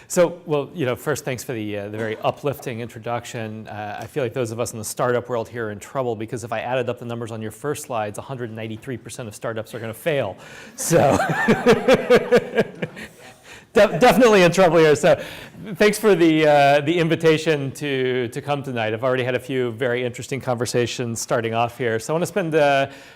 So, well, first, thanks for the very uplifting introduction. I feel like those of us in the startup world here are in trouble because if I added up the numbers on your first slides, 193% of startups are going to fail. So, definitely in trouble here. So, thanks for the invitation to come tonight. I've already had a few very interesting conversations starting off here. So, I want to spend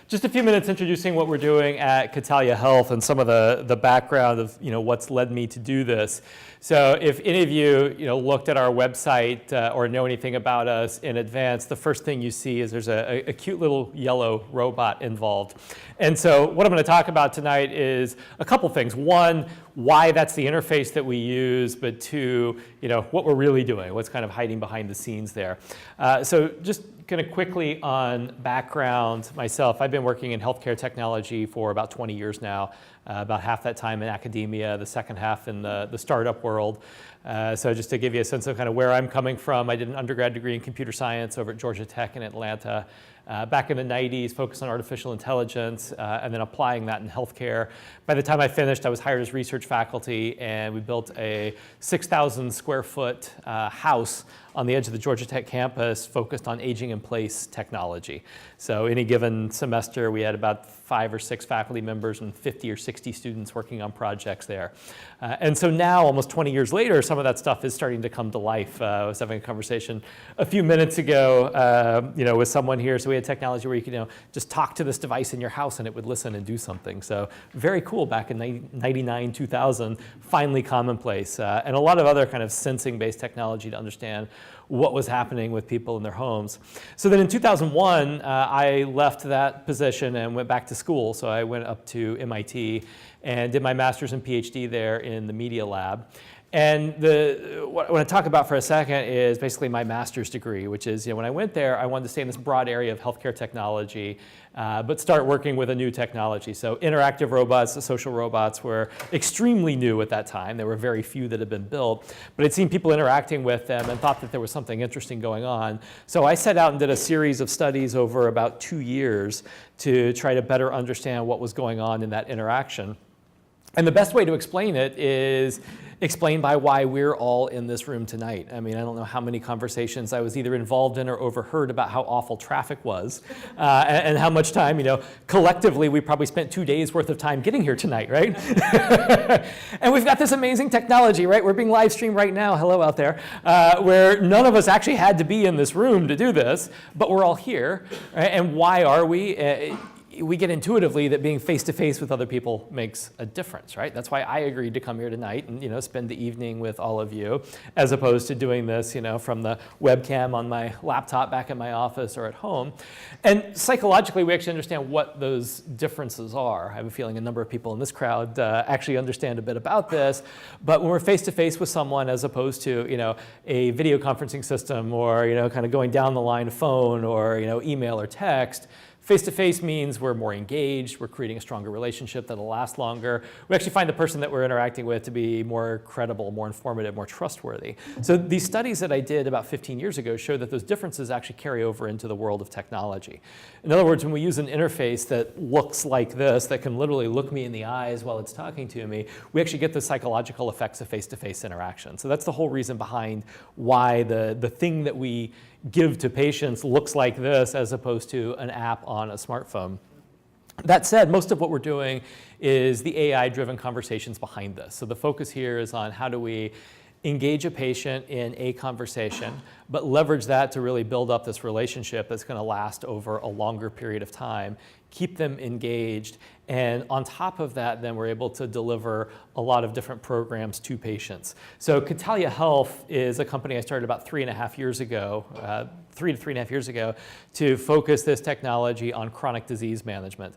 just a few minutes introducing what we're doing at Catalia Health and some of the background of what's led me to do this. So if any of you, looked at our website or know anything about us in advance, the first thing you see is there's a cute little yellow robot involved. And so what I'm going to talk about tonight is a couple things. One, why that's the interface that we use, but two, what we're really doing, what's kind of hiding behind the scenes there. So just kind of quickly on background myself, I've been working in healthcare technology for about 20 years now. About half that time in academia, the second half in the startup world. So just to give you a sense of kind of where I'm coming from, I did an undergrad degree in computer science over at Georgia Tech in Atlanta. Back in the 90s, focused on artificial intelligence, and then applying that in healthcare. By the time I finished, I was hired as research faculty, and we built a 6,000 square foot house on the edge of the Georgia Tech campus focused on aging in place technology. So any given semester, we had about 5 or 6 faculty members and 50 or 60 students working on projects there. And so now, almost 20 years later, some of that stuff is starting to come to life. I was having a conversation a few minutes ago, with someone here. So we had technology where you could, just talk to this device in your house and it would listen and do something. So very cool back in 99, 2000, finally commonplace. And a lot of other kind of sensing-based technology to understand what was happening with people in their homes. So then in 2001, I left that position and went back to school. So I went up to MIT and did my master's and PhD there in the media lab. And what I want to talk about for a second is basically my master's degree, which is, when I went there, I wanted to stay in this broad area of healthcare technology, but start working with a new technology. So interactive robots, the social robots were extremely new at that time. There were very few that had been built, but I'd seen people interacting with them and thought that there was something interesting going on. So I set out and did a series of studies over about 2 years to try to better understand what was going on in that interaction. And the best way to explain it is explained by why we're all in this room tonight. I mean, I don't know how many conversations I was either involved in or overheard about how awful traffic was and how much time, collectively we probably spent 2 days worth of time getting here tonight, right? And we've got this amazing technology, right? We're being live streamed right now, hello out there, where none of us actually had to be in this room to do this, but we're all here, right? And why are we? We get intuitively that being face-to-face with other people makes a difference, right? That's why I agreed to come here tonight and, spend the evening with all of you, as opposed to doing this, from the webcam on my laptop back in my office or at home. And psychologically, we actually understand what those differences are. I have a feeling a number of people in this crowd actually understand a bit about this. But when we're face-to-face with someone, as opposed to, a video conferencing system or, kind of going down the line phone or, email or text, face-to-face means we're more engaged, we're creating a stronger relationship that'll last longer. We actually find the person that we're interacting with to be more credible, more informative, more trustworthy. So these studies that I did about 15 years ago show that those differences actually carry over into the world of technology. In other words, when we use an interface that looks like this, that can literally look me in the eyes while it's talking to me, we actually get the psychological effects of face-to-face interaction. So that's the whole reason behind why the thing that we give to patients looks like this as opposed to an app on a smartphone. That said, most of what we're doing is the AI-driven conversations behind this. So the focus here is on how do we engage a patient in a conversation, but leverage that to really build up this relationship that's going to last over a longer period of time, keep them engaged, and on top of that, then we're able to deliver a lot of different programs to patients. So Catalia Health is a company I started about 3.5 years ago, 3 to 3.5 years ago, to focus this technology on chronic disease management.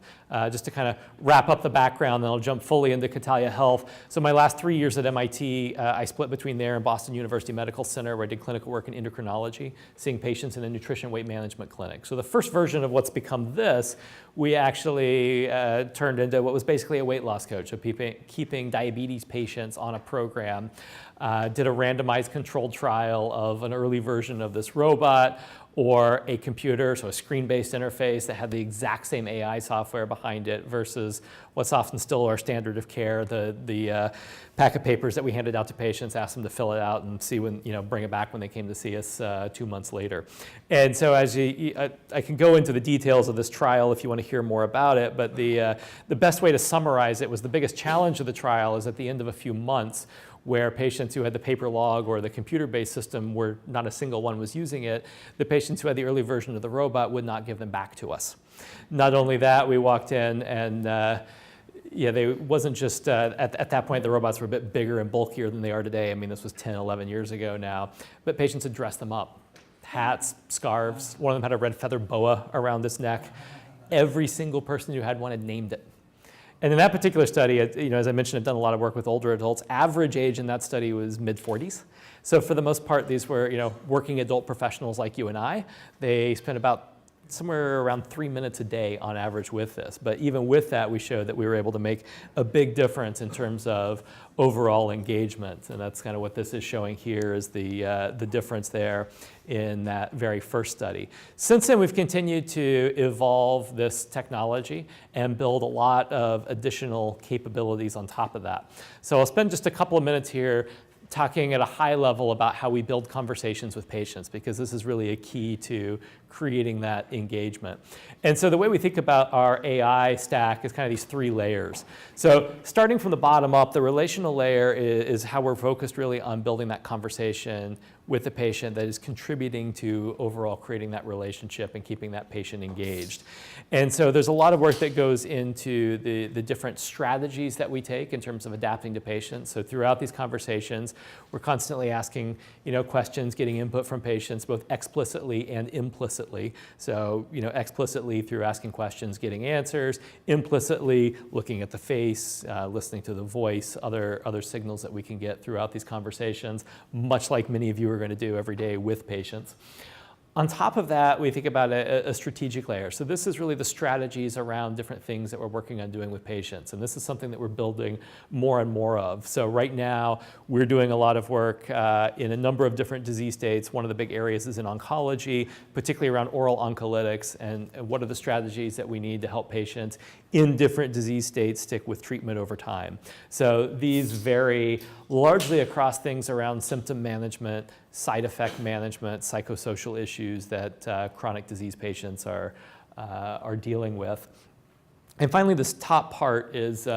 Just to kind of wrap up the background, then I'll jump fully into Catalia Health. So my last 3 years at MIT, I split between there and Boston University Medical Center, where I did clinical work in endocrinology, seeing patients in a nutrition weight management clinic. So the first version of what's become this, we actually turned into what was basically a weight loss coach, so keeping diabetes patients on a program. Did a randomized controlled trial of an early version of this robot, or a computer, so a screen-based interface that had the exact same AI software behind it versus what's often still our standard of care, the pack of papers that we handed out to patients, asked them to fill it out and see when, bring it back when they came to see us 2 months later. And so as I can go into the details of this trial if you want to hear more about it, but the best way to summarize it was the biggest challenge of the trial is at the end of a few months, where patients who had the paper log or the computer-based system where not a single one was using it, the patients who had the early version of the robot would not give them back to us. Not only that, we walked in and they wasn't just, at that point the robots were a bit bigger and bulkier than they are today. I mean, this was 10, 11 years ago now, but patients had dressed them up. Hats, scarves, one of them had a red feather boa around his neck. Every single person who had one had named it. And in that particular study, as I mentioned, I've done a lot of work with older adults. Average age in that study was mid-40s. So for the most part, these were working adult professionals like you and I. They spent about somewhere around 3 minutes a day on average with this. But even with that, we showed that we were able to make a big difference in terms of overall engagement. And that's kind of what this is showing here is the difference there in that very first study. Since then, we've continued to evolve this technology and build a lot of additional capabilities on top of that. So I'll spend just a couple of minutes here talking at a high level about how we build conversations with patients, because this is really a key to creating that engagement. And so the way we think about our AI stack is kind of these 3 layers. So starting from the bottom up, the relational layer is how we're focused really on building that conversation with the patient that is contributing to overall creating that relationship and keeping that patient engaged. And so there's a lot of work that goes into the different strategies that we take in terms of adapting to patients. So throughout these conversations, we're constantly asking questions, getting input from patients, both explicitly and implicitly. So explicitly through asking questions, getting answers, implicitly looking at the face, listening to the voice, other signals that we can get throughout these conversations, much like many of you are going to do every day with patients. On top of that, we think about a strategic layer. So this is really the strategies around different things that we're working on doing with patients. And this is something that we're building more and more of. So right now, we're doing a lot of work in a number of different disease states. One of the big areas is in oncology, particularly around oral oncolytics, and what are the strategies that we need to help patients in different disease states stick with treatment over time. So these vary largely across things around symptom management, side effect management, psychosocial issues that chronic disease patients are dealing with. And finally, this top part is,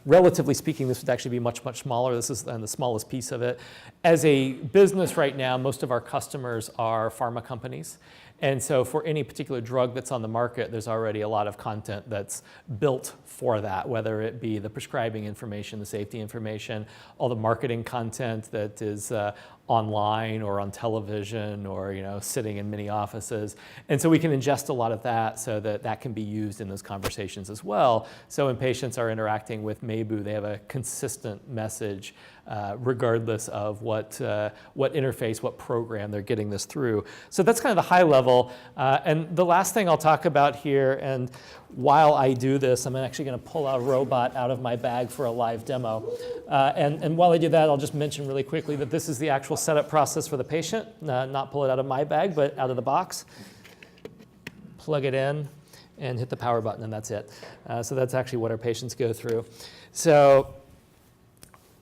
relatively speaking, this would actually be much, much smaller. This is the smallest piece of it. As a business right now, most of our customers are pharma companies. And so for any particular drug that's on the market, there's already a lot of content that's built for that, whether it be the prescribing information, the safety information, all the marketing content that is online or on television or sitting in many offices. And so we can ingest a lot of that so that that can be used in those conversations as well. So when patients are interacting with Maybu, they have a consistent message regardless of what interface, what program they're getting this through. So that's kind of the high level. And the last thing I'll talk about here, and while I do this, I'm actually going to pull a robot out of my bag for a live demo. And while I do that, I'll just mention really quickly that this is the actual setup process for the patient, not pull it out of my bag, but out of the box. Plug it in and hit the power button, and that's it. So that's actually what our patients go through. So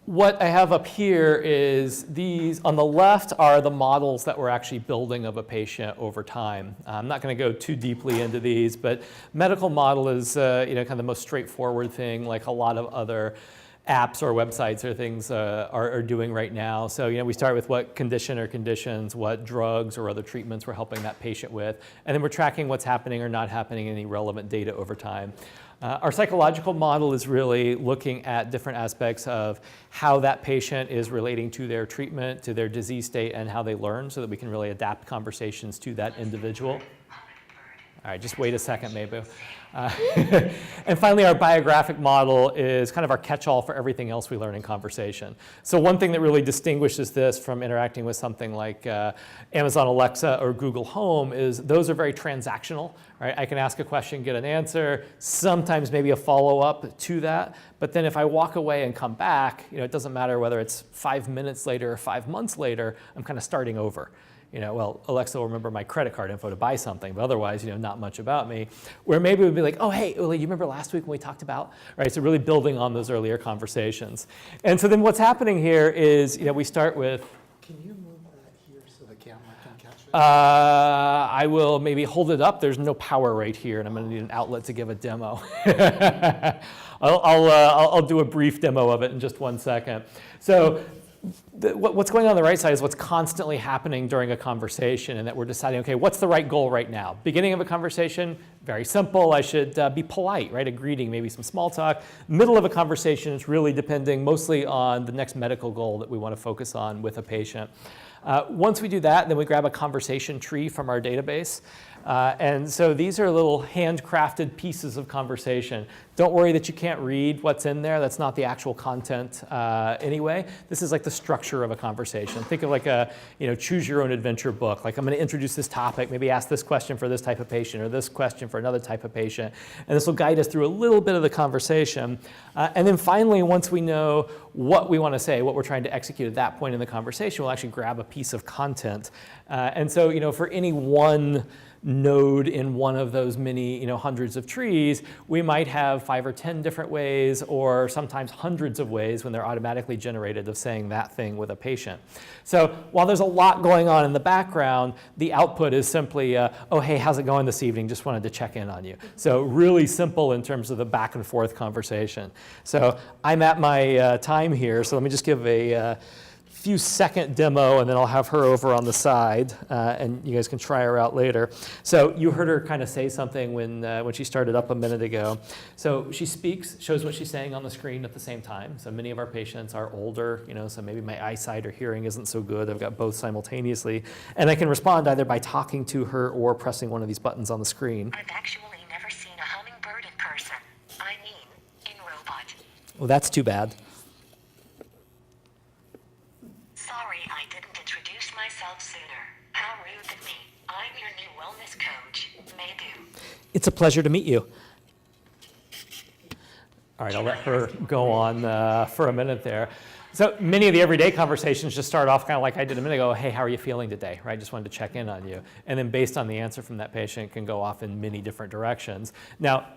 what I have up here is these, on the left are the models that we're actually building of a patient over time. I'm not going to go too deeply into these, but medical model is kind of the most straightforward thing, like a lot of other apps or websites or things are doing right now. So we start with what condition or conditions, what drugs or other treatments we're helping that patient with, and then we're tracking what's happening or not happening, any relevant data over time. Our psychological model is really looking at different aspects of how that patient is relating to their treatment, to their disease state, and how they learn so that we can really adapt conversations to that individual. All right, just wait a second, Maybu. And finally, our biographic model is kind of our catch-all for everything else we learn in conversation. So one thing that really distinguishes this from interacting with something like Amazon Alexa or Google Home is those are very transactional. Right? I can ask a question, get an answer, sometimes maybe a follow-up to that. But then if I walk away and come back, it doesn't matter whether it's 5 minutes later or 5 months later, I'm kind of starting over. well, Alexa will remember my credit card info to buy something, but otherwise, not much about me. Where maybe it would be like, oh, hey, Uli, you remember last week when we talked about, right? So really building on those earlier conversations. And so then what's happening here is, we start with. Can you move that here so the camera can catch it? I will maybe hold it up. There's no power right here, and I'm going to need an outlet to give a demo. I'll do a brief demo of it in just 1 second. So what's going on the right side is what's constantly happening during a conversation, and that we're deciding, okay, what's the right goal right now? Beginning of a conversation, very simple. I should be polite, right? A greeting, maybe some small talk. Middle of a conversation, it's really depending mostly on the next medical goal that we want to focus on with a patient. Once we do that, then we grab a conversation tree from our database. And so these are little handcrafted pieces of conversation. Don't worry that you can't read what's in there. That's not the actual content anyway. This is like the structure of a conversation. Think of like a choose your own adventure book. Like I'm going to introduce this topic, maybe ask this question for this type of patient or this question for another type of patient. And this will guide us through a little bit of the conversation. And then finally, once we know what we want to say, what we're trying to execute at that point in the conversation, we'll actually grab a piece of content. And so, for any one node in one of those many, hundreds of trees, we might have 5 or 10 different ways, or sometimes hundreds of ways when they're automatically generated of saying that thing with a patient. So while there's a lot going on in the background, the output is simply, oh, hey, how's it going this evening? Just wanted to check in on you. So really simple in terms of the back and forth conversation. So I'm at my time here, so let me just give a few second demo, and then I'll have her over on the side, and you guys can try her out later. So you heard her kind of say something when she started up a minute ago. So she speaks, shows what she's saying on the screen at the same time. So many of our patients are older, so maybe my eyesight or hearing isn't so good. I've got both simultaneously, and I can respond either by talking to her or pressing one of these buttons on the screen. I've actually never seen a hummingbird in person. I mean, in robot. Well, that's too bad. Sorry I didn't introduce myself sooner. How rude of me. I'm your new wellness coach, Maybu. It's a pleasure to meet you. All right, I'll let her go on for a minute there. So many of the everyday conversations just start off kind of like I did a minute ago. Hey, how are you feeling today? Right? Just wanted to check in on you. And then based on the answer from that patient can go off in many different directions. Now,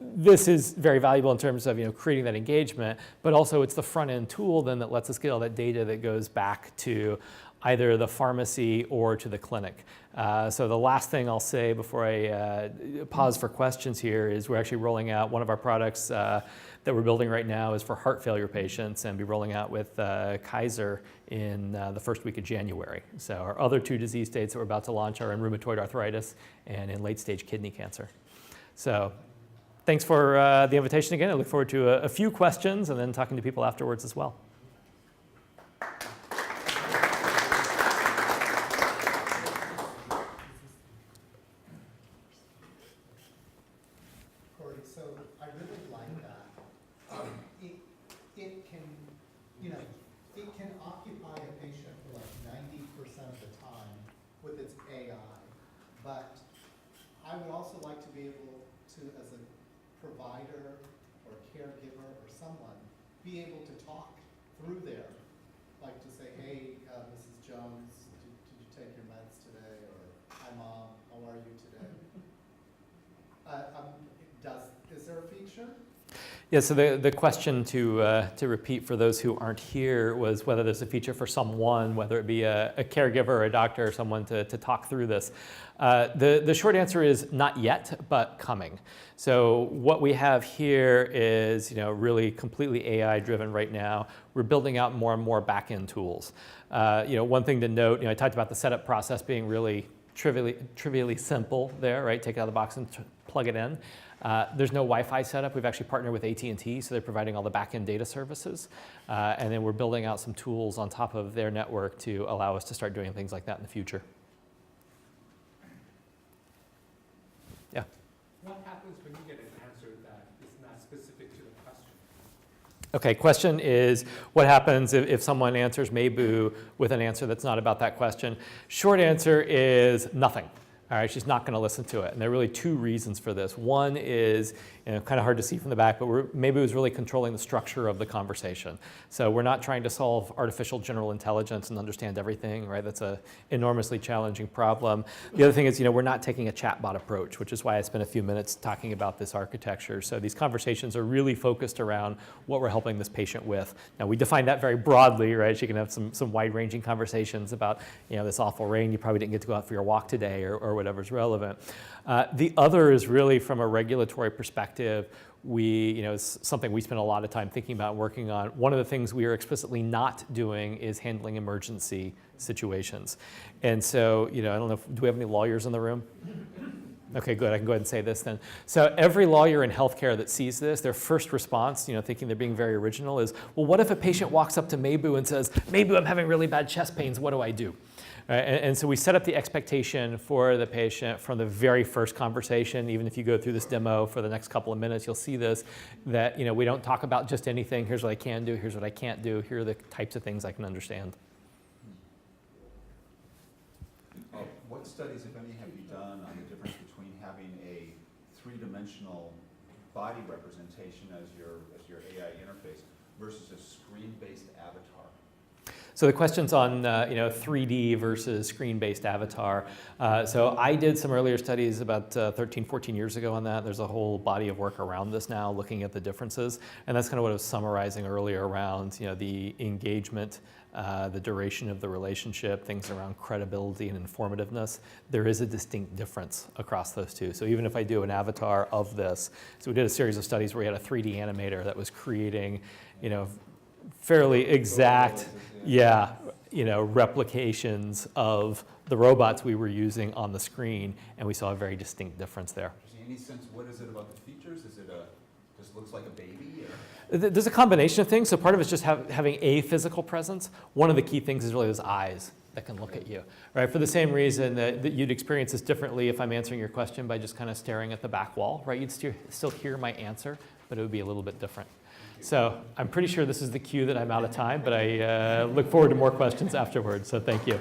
this is very valuable in terms of creating that engagement, but also it's the front end tool then that lets us get all that data that goes back to either the pharmacy or to the clinic. So the last thing I'll say before I pause for questions here is we're actually rolling out one of our products that we're building right now is for heart failure patients, and be rolling out with Kaiser in the first week of January. So our other 2 disease states that we're about to launch are in rheumatoid arthritis and in late stage kidney cancer. So thanks for the invitation again. I look forward to a few questions and then talking to people afterwards as well. Cory, so I really like that. It can occupy a patient for like 90% of the time with its AI, but I would also like to be able to, as a provider or caregiver or someone, be able to talk through there, like to say, hey, Mrs. Jones, did you take your meds today? Or, hi, Mom, how are you today? Is there a feature? Yeah, so the question to repeat for those who aren't here was whether there's a feature for someone, whether it be a caregiver or a doctor or someone to talk through this. The short answer is not yet, but coming. So what we have here is really completely AI driven right now. We're building out more and more back-end tools. One thing to note, I talked about the setup process being really trivially simple there, right? Take it out of the box and plug it in. There's no Wi-Fi setup. We've actually partnered with AT&T, so they're providing all the back-end data services. And then we're building out some tools on top of their network to allow us to start doing things like that in the future. Yeah? What happens when you get an answer that is not specific to the question? Okay, question is, what happens if someone answers Maybu with an answer that's not about that question? Short answer is nothing. All right, she's not going to listen to it. And there are really two reasons for this. One is, kind of hard to see from the back, but maybe it was really controlling the structure of the conversation. So we're not trying to solve artificial general intelligence and understand everything, right? That's an enormously challenging problem. The other thing is, we're not taking a chatbot approach, which is why I spent a few minutes talking about this architecture. So these conversations are really focused around what we're helping this patient with. Now, we define that very broadly, right? She can have some wide-ranging conversations about, this awful rain, you probably didn't get to go out for your walk today, or whatever's relevant. The other is really from a regulatory perspective. It's something we spend a lot of time thinking about and working on. One of the things we are explicitly not doing is handling emergency situations. And so, I don't know, do we have any lawyers in the room? Okay, good, I can go ahead and say this then. So every lawyer in healthcare that sees this, their first response, thinking they're being very original is, well, what if a patient walks up to Maybu and says, Maybu, I'm having really bad chest pains, what do I do? Right? And so we set up the expectation for the patient from the very first conversation. Even if you go through this demo for the next couple of minutes, you'll see this, that we don't talk about just anything. Here's what I can do, here's what I can't do, here are the types of things I can understand. What studies, if any, have you done on the difference between having a three-dimensional body representation as your AI interface versus a screen-based avatar? So the question's on 3D versus screen-based avatar. So I did some earlier studies about 13, 14 years ago on that. There's a whole body of work around this now looking at the differences. And that's kind of what I was summarizing earlier around the engagement, the duration of the relationship, things around credibility and informativeness. There is a distinct difference across those two. So even if I do an avatar of this, so we did a series of studies where we had a 3D animator that was creating, fairly exact, replications of the robots we were using on the screen, and we saw a very distinct difference there. Any sense, what is it about the features? Is it just looks like a baby? There's a combination of things. So part of it's just having a physical presence. One of the key things is really those eyes that can look at you, right? For the same reason that you'd experience this differently if I'm answering your question by just kind of staring at the back wall, right? You'd still hear my answer, but it would be a little bit different. So I'm pretty sure this is the cue that I'm out of time, but I look forward to more questions afterwards, so thank you.